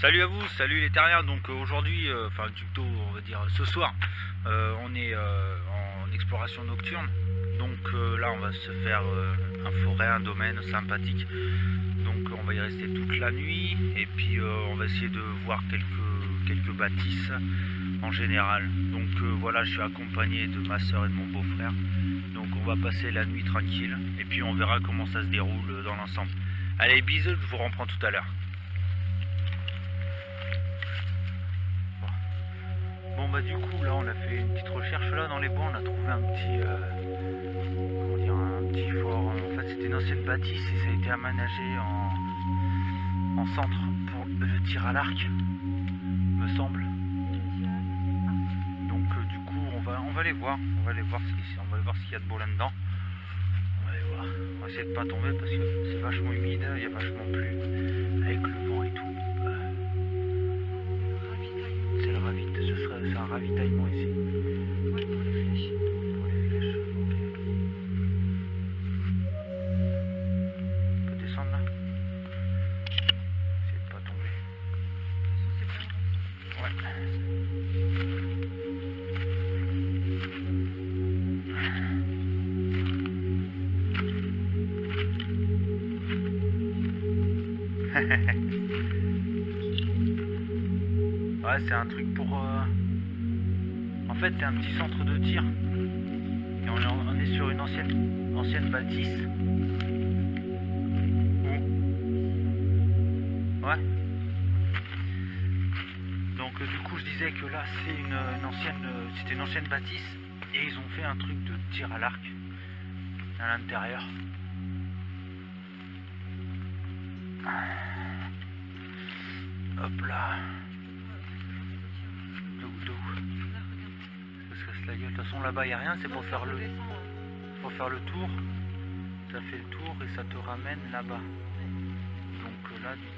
Salut à vous, salut les terriens. Donc aujourd'hui, enfin plutôt on va dire ce soir, on est en exploration nocturne. Donc là on va se faire un forêt, un domaine sympathique. Donc on va y rester toute la nuit et puis on va essayer de voir quelques bâtisses en général. Donc voilà, je suis accompagné de ma soeur et de mon beau-frère. Donc on va passer la nuit tranquille et puis on verra comment ça se déroule dans l'ensemble. Allez, bisous, je vous reprends tout à l'heure. Bon bah du coup là on a fait une petite recherche là dans les bois, on a trouvé un petit comment dire, un petit fort. En fait c'était une ancienne bâtisse et ça a été aménagé en centre pour le tir à l'arc, me semble. Donc du coup on va aller voir, on va aller voir ce qu'il y a de beau là-dedans. On va aller voir. On va essayer de pas tomber parce que c'est vachement humide, il y a vachement plu avec le vent et tout. C'est le c'est un ravitaillement ici. Ouais, pour les flèches. Pour les flèches, ok. On peut descendre là. Essayer de pas tomber. De toute façon, c'est pas Ouais. Ouais, c'est un truc pour. En fait, c'est un petit centre de tir. Et on est sur une ancienne bâtisse. Ouais. Donc du coup, je disais que là, c'est c'était une ancienne bâtisse et ils ont fait un truc de tir à l'arc à l'intérieur. Hop là. De où ça se casse la gueule. De toute façon, là-bas, il n'y a rien. C'est pour faire le tour. Ça fait le tour et ça te ramène là-bas. Donc là, du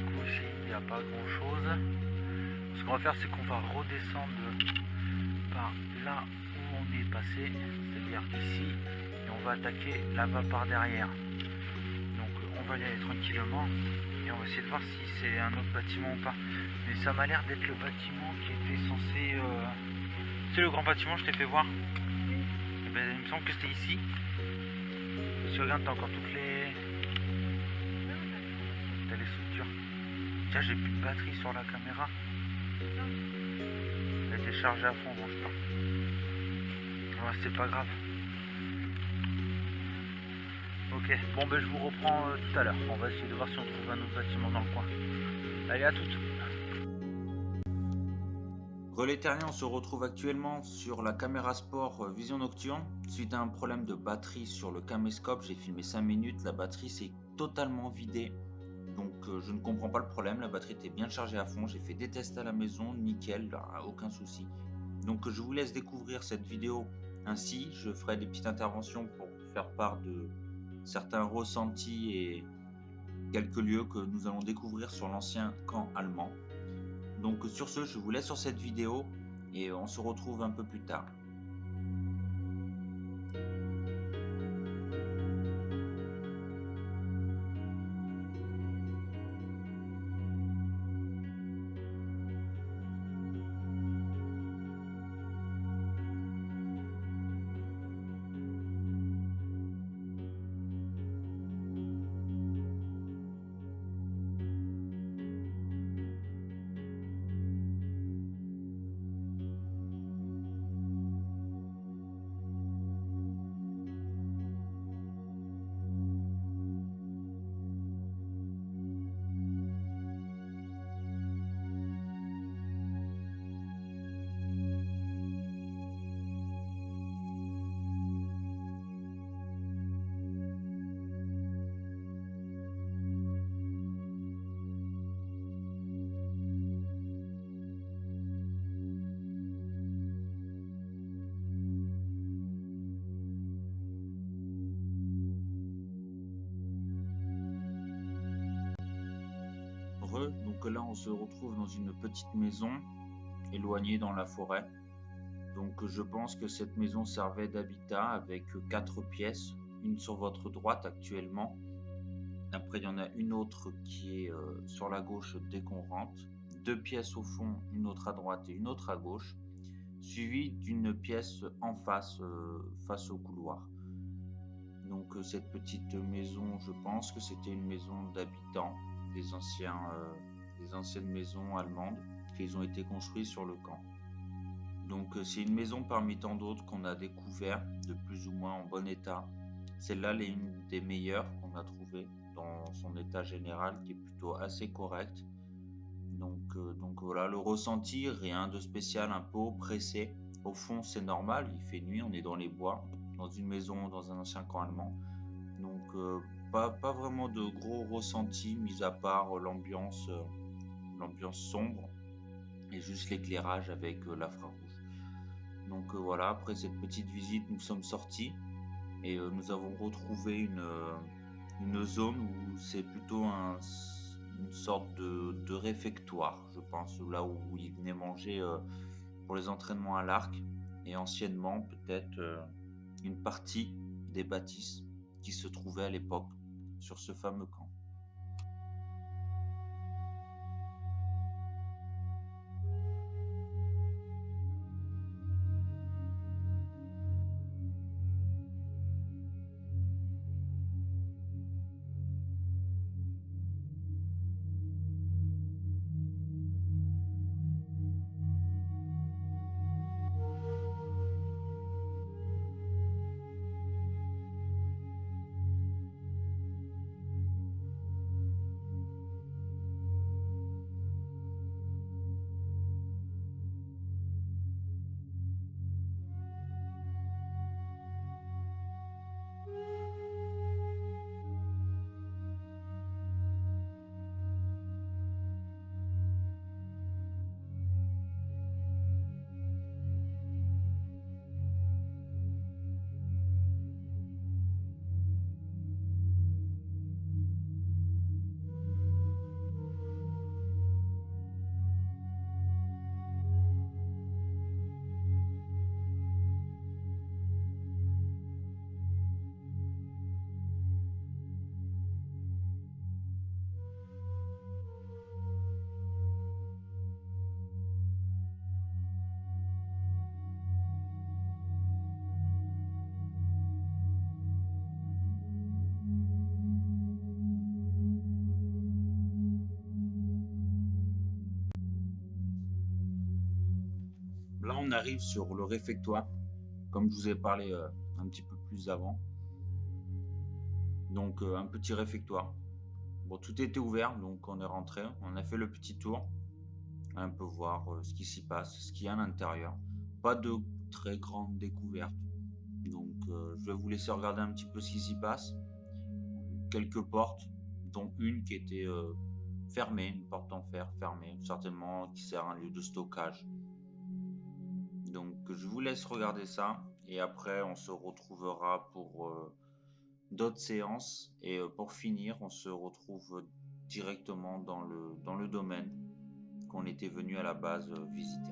coup ici, il n'y a pas grand-chose. Ce qu'on va faire, c'est qu'on va redescendre par là où on est passé, c'est-à-dire ici, et on va attaquer là-bas par derrière. Donc on va y aller tranquillement et on va essayer de voir si c'est un autre bâtiment ou pas. Mais ça m'a l'air d'être le bâtiment qui était censé... C'est le grand bâtiment, je t'ai fait voir. Et ben, il me semble que c'était ici. Parce que regarde, t'as encore toutes les... T'as les structures. Tiens, j'ai plus de batterie sur la caméra. Elle a été chargée à fond, bon je pars. Ouais, c'est pas grave. Ok, bon ben je vous reprends tout à l'heure. On va essayer de voir si on trouve un autre bâtiment dans le coin. Allez, à toutes. Relais Terrien, on se retrouve actuellement sur la caméra sport vision nocturne. Suite à un problème de batterie sur le caméscope, j'ai filmé 5 minutes, la batterie s'est totalement vidée. Donc je ne comprends pas le problème, la batterie était bien chargée à fond, j'ai fait des tests à la maison, nickel, aucun souci. Donc je vous laisse découvrir cette vidéo ainsi, je ferai des petites interventions pour faire part de certains ressentis et quelques lieux que nous allons découvrir sur l'ancien camp allemand. Donc sur ce, je vous laisse sur cette vidéo et on se retrouve un peu plus tard. Donc là on se retrouve dans une petite maison éloignée dans la forêt. Donc je pense que cette maison servait d'habitat avec 4 pièces, une sur votre droite actuellement Après, il y en a une autre qui est sur la gauche dès qu'on rentre. 2 pièces au fond, une autre à droite et une autre à gauche, suivie d'une pièce en face, face au couloir. Donc cette petite maison, je pense que c'était une maison d'habitants, des anciennes maisons allemandes qui ont été construites sur le camp. Donc c'est une maison parmi tant d'autres qu'on a découvert de plus ou moins en bon état. Celle-là, elle est une des meilleures qu'on a trouvées dans son état général qui est plutôt assez correct. Donc voilà, le ressenti, rien de spécial, un peu oppressé. Au fond, c'est normal, il fait nuit, on est dans les bois, dans une maison, dans un ancien camp allemand. Donc pas vraiment de gros ressenti, mis à part l'ambiance sombre et juste l'éclairage avec l'infrarouge. Donc voilà, après cette petite visite, nous sommes sortis et nous avons retrouvé une zone où c'est plutôt une sorte de réfectoire, je pense, là où ils venaient manger pour les entraînements à l'arc et anciennement peut-être une partie des bâtisses qui se trouvaient à l'époque sur ce fameux camp. Là, on arrive sur le réfectoire, comme je vous ai parlé un petit peu plus avant. Donc, un petit réfectoire. Bon, tout était ouvert, donc on est rentré. On a fait le petit tour, un peu voir ce qui s'y passe, ce qu'il y a à l'intérieur. Pas de très grande découverte. Donc, je vais vous laisser regarder un petit peu ce qui s'y passe. Quelques portes, dont une qui était fermée, une porte en fer fermée, certainement qui sert à un lieu de stockage. Donc je vous laisse regarder ça et après on se retrouvera pour d'autres séances et pour finir on se retrouve directement dans le domaine qu'on était venu à la base visiter.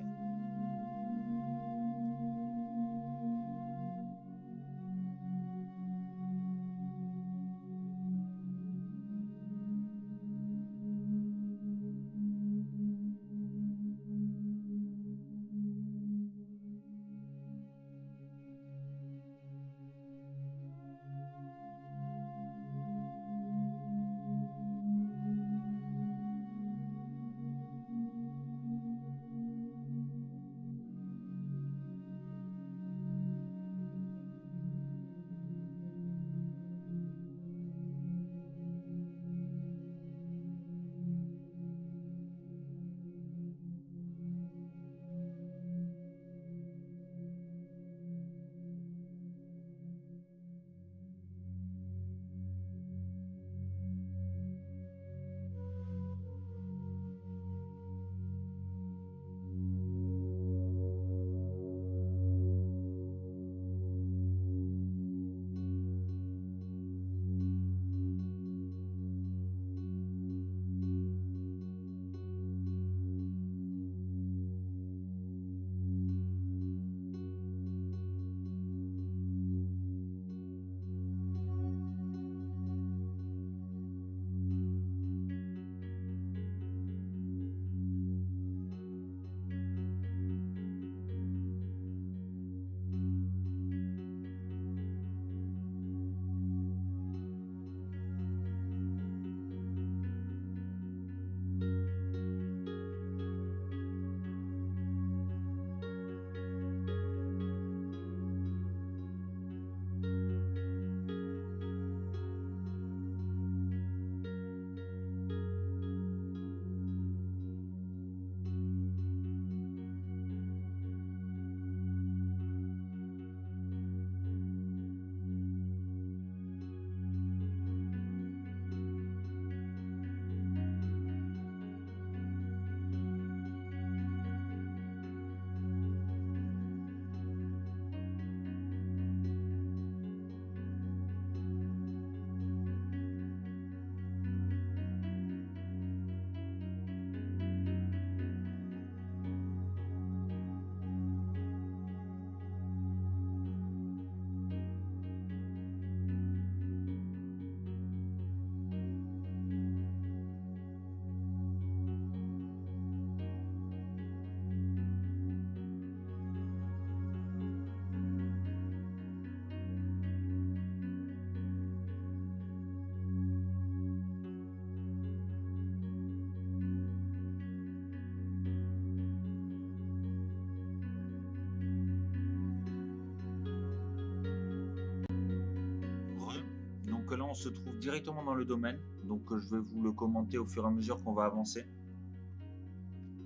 se trouve directement dans le domaine, donc je vais vous le commenter au fur et à mesure qu'on va avancer.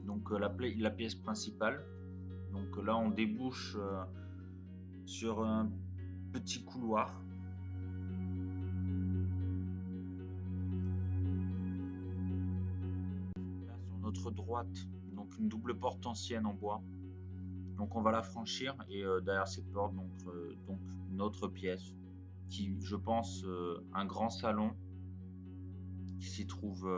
Donc la pièce principale. Donc là on débouche sur un petit couloir. Là sur notre droite, donc une double porte ancienne en bois. Donc on va la franchir et derrière cette porte donc une autre pièce qui, je pense, un grand salon qui s'y trouve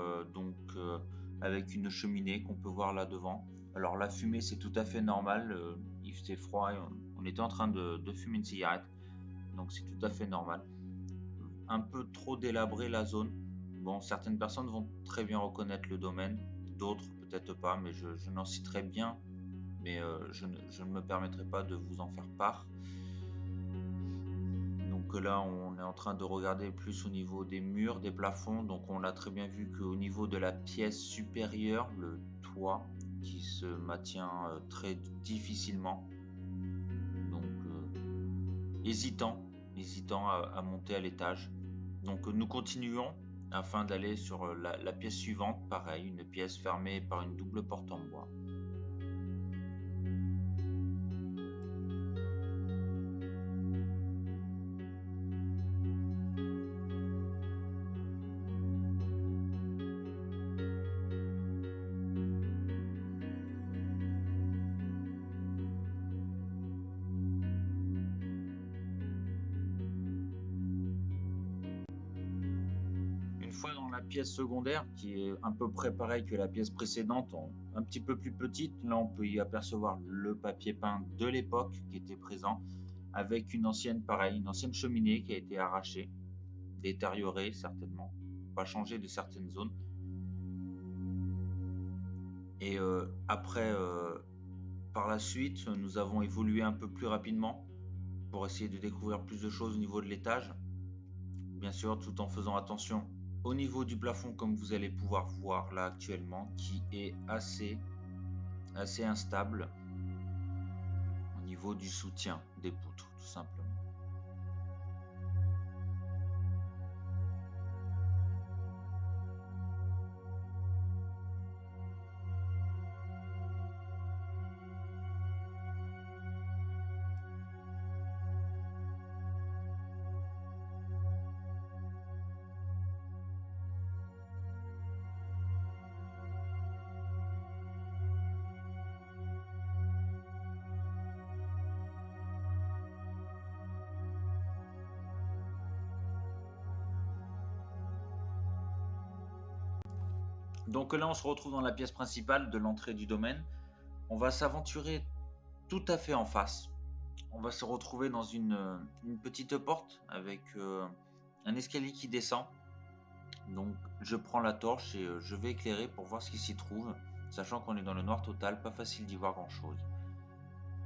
avec une cheminée qu'on peut voir là devant. Alors la fumée c'est tout à fait normal, il faisait froid et on était en train de fumer une cigarette, donc c'est tout à fait normal. Un peu trop délabré la zone. Bon, certaines personnes vont très bien reconnaître le domaine, d'autres peut-être pas, mais je n'en citerai bien, mais je ne me permettrai pas de vous en faire part. Donc là on est en train de regarder plus au niveau des murs, des plafonds, donc on a très bien vu qu'au niveau de la pièce supérieure, le toit qui se maintient très difficilement, donc hésitant à monter à l'étage. Donc nous continuons afin d'aller sur la pièce suivante, pareil, une pièce fermée par une double porte en bois. Une fois dans la pièce secondaire, qui est à peu près pareil que la pièce précédente, un petit peu plus petite, là on peut y apercevoir le papier peint de l'époque qui était présent, avec une ancienne cheminée qui a été arrachée, détériorée certainement, pas changée de certaines zones. Et après, par la suite, nous avons évolué un peu plus rapidement pour essayer de découvrir plus de choses au niveau de l'étage, bien sûr tout en faisant attention au niveau du plafond, comme vous allez pouvoir voir là actuellement, qui est assez instable au niveau du soutien des poutres, tout simplement. Donc là, on se retrouve dans la pièce principale de l'entrée du domaine. On va s'aventurer tout à fait en face. On va se retrouver dans une petite porte avec un escalier qui descend. Donc je prends la torche et je vais éclairer pour voir ce qui s'y trouve, sachant qu'on est dans le noir total, pas facile d'y voir grand chose.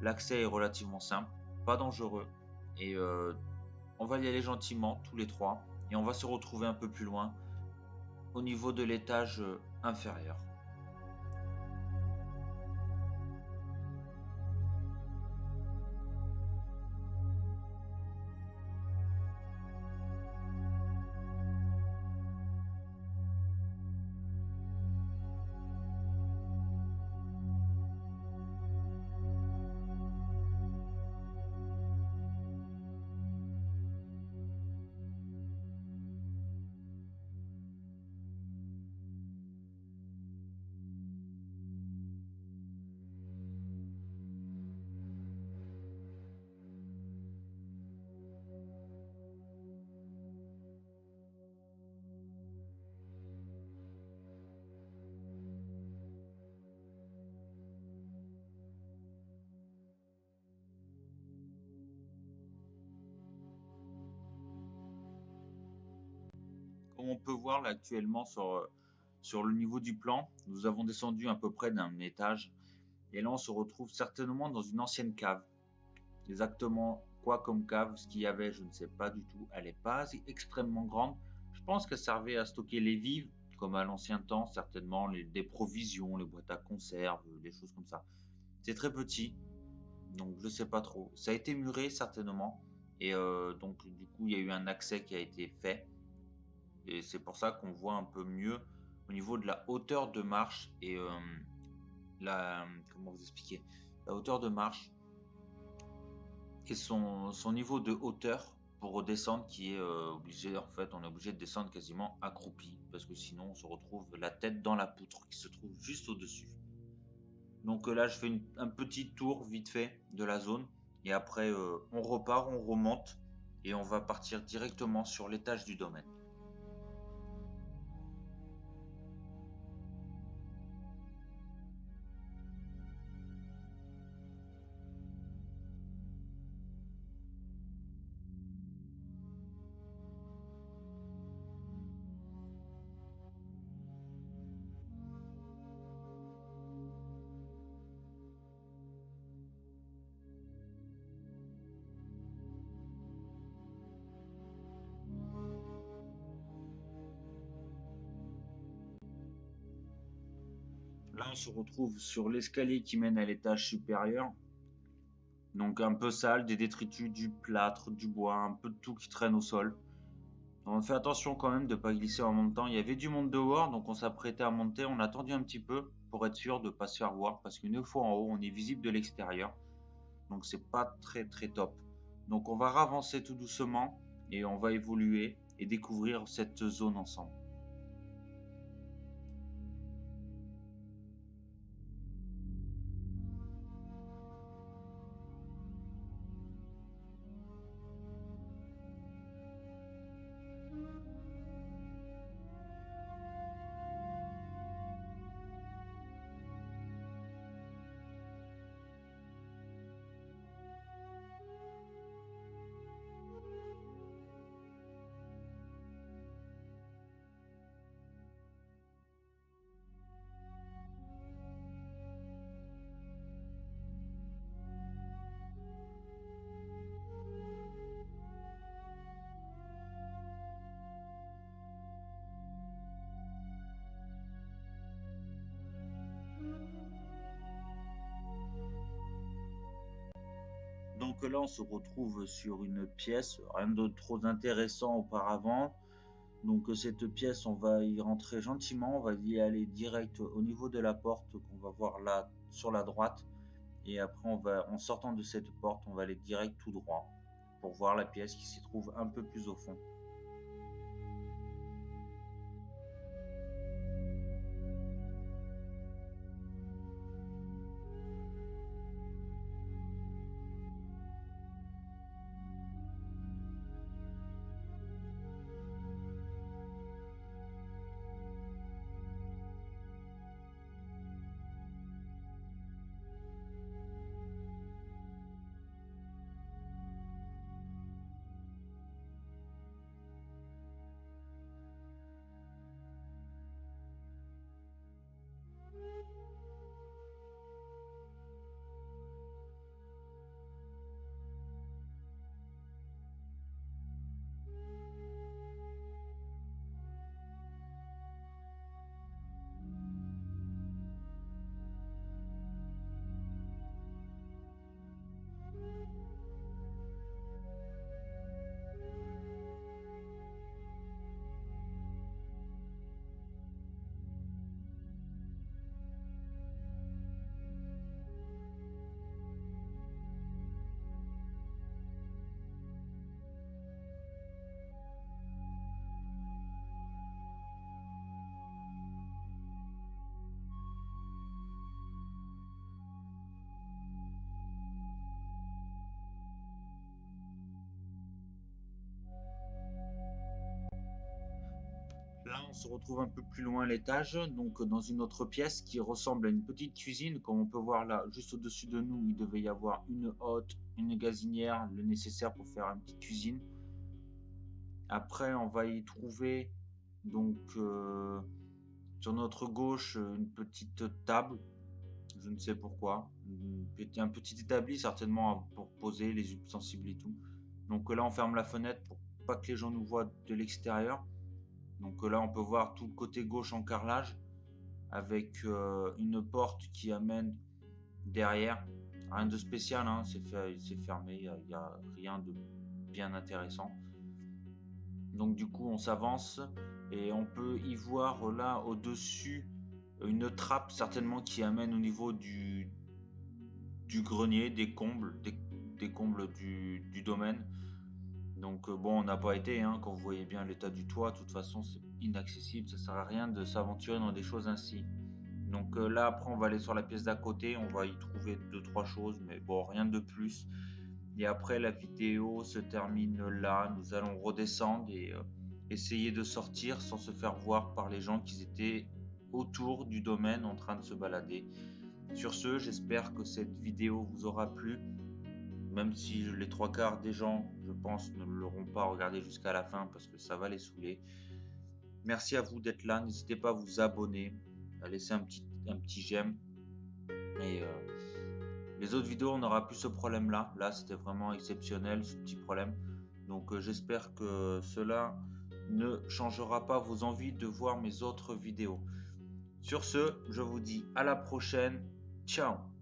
L'accès est relativement simple, pas dangereux, et on va y aller gentiment tous les trois, et on va se retrouver un peu plus loin au niveau de l'étage inférieur. Comme on peut voir là actuellement sur le niveau du plan, nous avons descendu à peu près d'un étage, et là on se retrouve certainement dans une ancienne cave. Exactement quoi comme cave, ce qu'il y avait, je ne sais pas du tout. Elle n'est pas extrêmement grande. Je pense qu'elle servait à stocker les vivres, comme à l'ancien temps, certainement, des provisions, les boîtes à conserve, des choses comme ça. C'est très petit, donc je ne sais pas trop. Ça a été muré certainement, et donc du coup il y a eu un accès qui a été fait, et c'est pour ça qu'on voit un peu mieux au niveau de la hauteur de marche et comment vous expliquer, la hauteur de marche et son niveau de hauteur pour redescendre qui est obligé, en fait on est obligé de descendre quasiment accroupi parce que sinon on se retrouve la tête dans la poutre qui se trouve juste au-dessus. Donc là je fais un petit tour vite fait de la zone et après on repart, on remonte et on va partir directement sur l'étage du domaine. Là, on se retrouve sur l'escalier qui mène à l'étage supérieur. Donc un peu sale, des détritus, du plâtre, du bois, un peu de tout qui traîne au sol. On fait attention quand même de ne pas glisser en montant. Il y avait du monde dehors, donc on s'apprêtait à monter. On a attendu un petit peu pour être sûr de ne pas se faire voir, parce qu'une fois en haut, on est visible de l'extérieur. Donc c'est pas très très top. Donc on va avancer tout doucement et on va évoluer et découvrir cette zone ensemble. Donc là, on se retrouve sur une pièce, rien de trop intéressant auparavant. Donc cette pièce, on va y rentrer gentiment, on va y aller direct au niveau de la porte qu'on va voir là sur la droite. Et après, en sortant de cette porte, on va aller direct tout droit pour voir la pièce qui s'y trouve un peu plus au fond. Là, on se retrouve un peu plus loin à l'étage, donc dans une autre pièce qui ressemble à une petite cuisine. Comme on peut voir là, juste au-dessus de nous, il devait y avoir une hotte, une gazinière, le nécessaire pour faire une petite cuisine. Après, on va y trouver donc sur notre gauche une petite table, je ne sais pourquoi, un petit établi certainement pour poser les ustensiles et tout. Donc là, on ferme la fenêtre pour pas que les gens nous voient de l'extérieur. Donc là, on peut voir tout le côté gauche en carrelage avec une porte qui amène derrière. Rien de spécial, hein, c'est fermé, il n'y a rien de bien intéressant. Donc du coup on s'avance et on peut y voir là au-dessus une trappe certainement qui amène au niveau du grenier, des combles, des combles du domaine. Donc bon, on n'a pas été, hein, quand vous voyez bien l'état du toit, de toute façon c'est inaccessible, ça sert à rien de s'aventurer dans des choses ainsi. Donc là après on va aller sur la pièce d'à côté, on va y trouver 2-3 choses, mais bon, rien de plus. Et après la vidéo se termine là, nous allons redescendre et essayer de sortir sans se faire voir par les gens qui étaient autour du domaine en train de se balader. Sur ce, j'espère que cette vidéo vous aura plu, même si les 3/4 des gens, je pense, ne l'auront pas regardé jusqu'à la fin parce que ça va les saouler. Merci à vous d'être là, n'hésitez pas à vous abonner, à laisser un petit j'aime. Et les autres vidéos, on n'aura plus ce problème-là. Là, c'était vraiment exceptionnel, ce petit problème. Donc j'espère que cela ne changera pas vos envies de voir mes autres vidéos. Sur ce, je vous dis à la prochaine. Ciao!